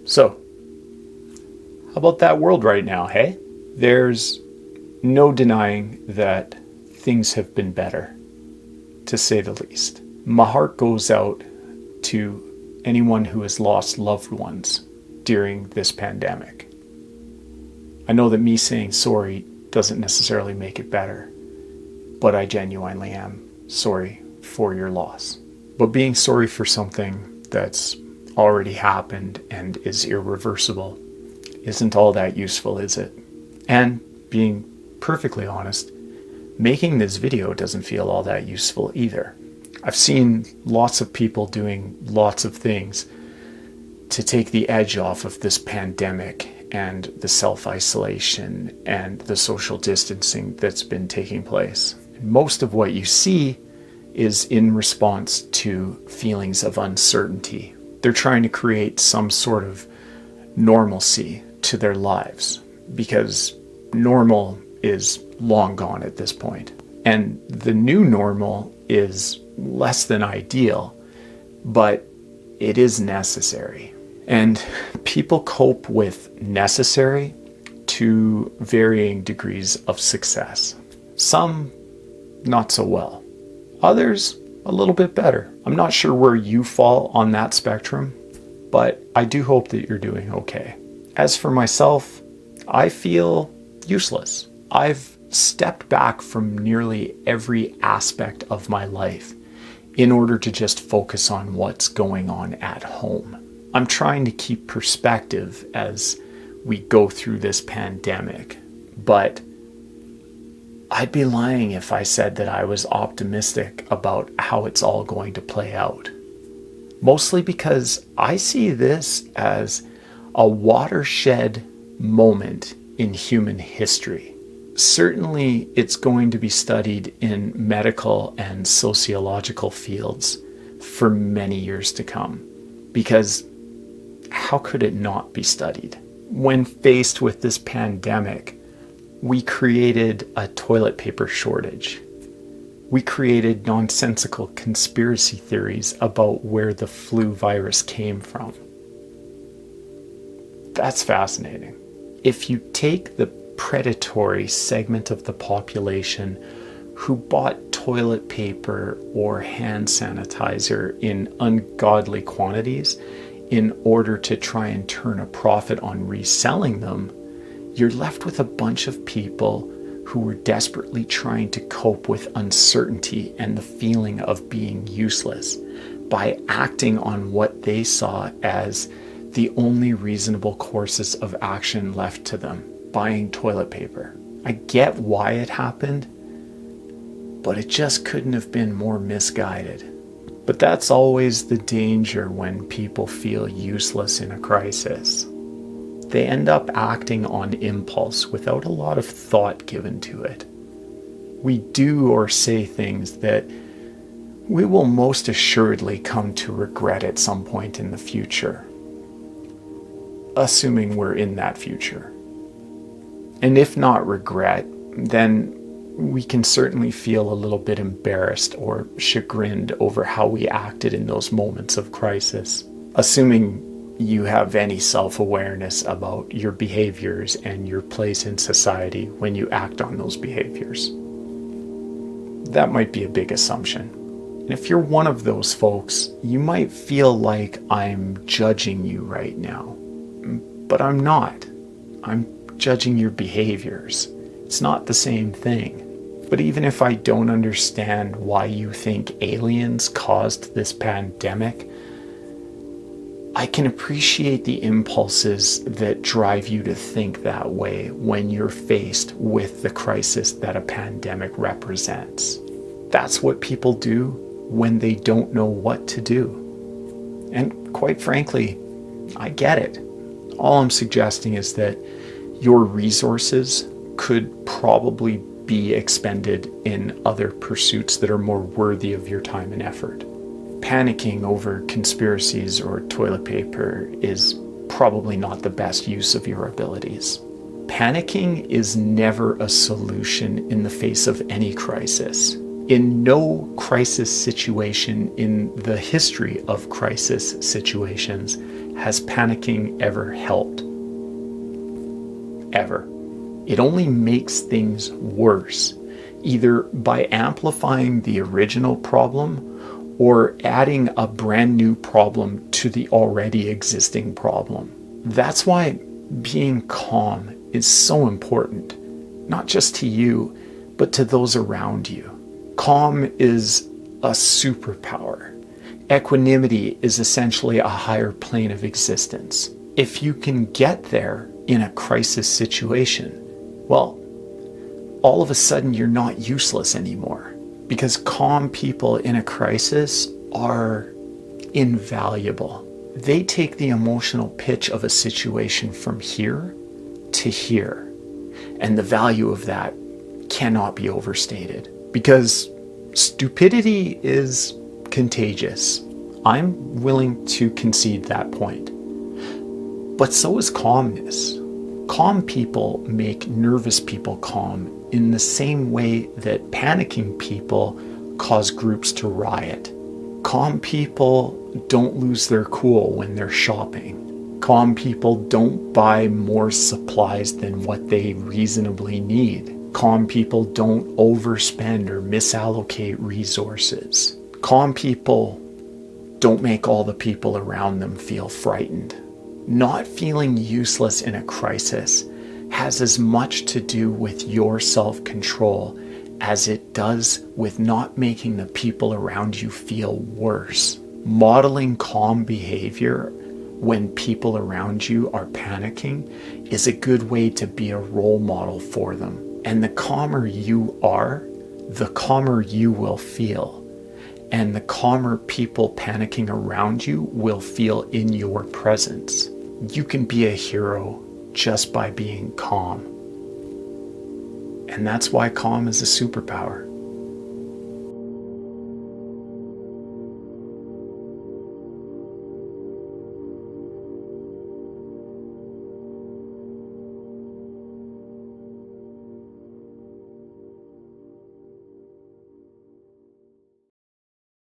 So, how about that world right now, hey? There's no denying that things have been better, to say the least. My heart goes out to anyone who has lost loved ones during this pandemic. I know that me saying sorry doesn't necessarily make it better, but I genuinely am sorry for your loss. But being sorry for something that's already happened and is irreversible isn't all that useful, is it? And being perfectly honest, making this video doesn't feel all that useful either. I've seen lots of people doing lots of things to take the edge off of this pandemic and the self-isolation and the social distancing that's been taking place. And most of what you see is in response to feelings of uncertainty. They're trying to create some sort of normalcy to their lives because normal is long gone at this point. And the new normal is less than ideal, but it is necessary. And people cope with necessary to varying degrees of success. Some not so well. Others a little bit better. I'm not sure where you fall on that spectrum, but I do hope that you're doing okay. As for myself, I feel useless. I've stepped back from nearly every aspect of my life in order to just focus on what's going on at home. I'm trying to keep perspective as we go through this pandemic, but I'd be lying if I said that I was optimistic about how it's all going to play out. Mostly because I see this as a watershed moment in human history. Certainly, it's going to be studied in medical and sociological fields for many years to come, because how could it not be studied? When faced with this pandemic, we created a toilet paper shortage. We created nonsensical conspiracy theories about where the flu virus came from. That's fascinating. If you take the predatory segment of the population who bought toilet paper or hand sanitizer in ungodly quantities in order to try and turn a profit on reselling them, you're left with a bunch of people who were desperately trying to cope with uncertainty and the feeling of being useless by acting on what they saw as the only reasonable courses of action left to them, buying toilet paper. I get why it happened, but it just couldn't have been more misguided. But that's always the danger when people feel useless in a crisis. They end up acting on impulse without a lot of thought given to it. We do or say things that we will most assuredly come to regret at some point in the future, assuming we're in that future. And if not regret, then we can certainly feel a little bit embarrassed or chagrined over how we acted in those moments of crisis, assuming you have any self-awareness about your behaviors and your place in society when you act on those behaviors. That might be a big assumption. And if you're one of those folks, you might feel like I'm judging you right now. But I'm not. I'm judging your behaviors. It's not the same thing. But even if I don't understand why you think aliens caused this pandemic, I can appreciate the impulses that drive you to think that way when you're faced with the crisis that a pandemic represents. That's what people do when they don't know what to do. And quite frankly, I get it. All I'm suggesting is that your resources could probably be expended in other pursuits that are more worthy of your time and effort. Panicking over conspiracies or toilet paper is probably not the best use of your abilities. Panicking is never a solution in the face of any crisis. In no crisis situation in the history of crisis situations has panicking ever helped. Ever. It only makes things worse, either by amplifying the original problem or adding a brand new problem to the already existing problem. That's why being calm is so important, not just to you, but to those around you. Calm is a superpower. Equanimity is essentially a higher plane of existence. If you can get there in a crisis situation, well, all of a sudden you're not useless anymore, because calm people in a crisis are invaluable. They take the emotional pitch of a situation from here to here, and the value of that cannot be overstated, because stupidity is contagious. I'm willing to concede that point. But so is calmness. Calm people make nervous people calm in the same way that panicking people cause groups to riot. Calm people don't lose their cool when they're shopping. Calm people don't buy more supplies than what they reasonably need. Calm people don't overspend or misallocate resources. Calm people don't make all the people around them feel frightened. Not feeling useless in a crisis has as much to do with your self-control as it does with not making the people around you feel worse. Modeling calm behavior when people around you are panicking is a good way to be a role model for them. And the calmer you are, the calmer you will feel. And the calmer people panicking around you will feel in your presence. You can be a hero just by being calm. And that's why calm is a superpower.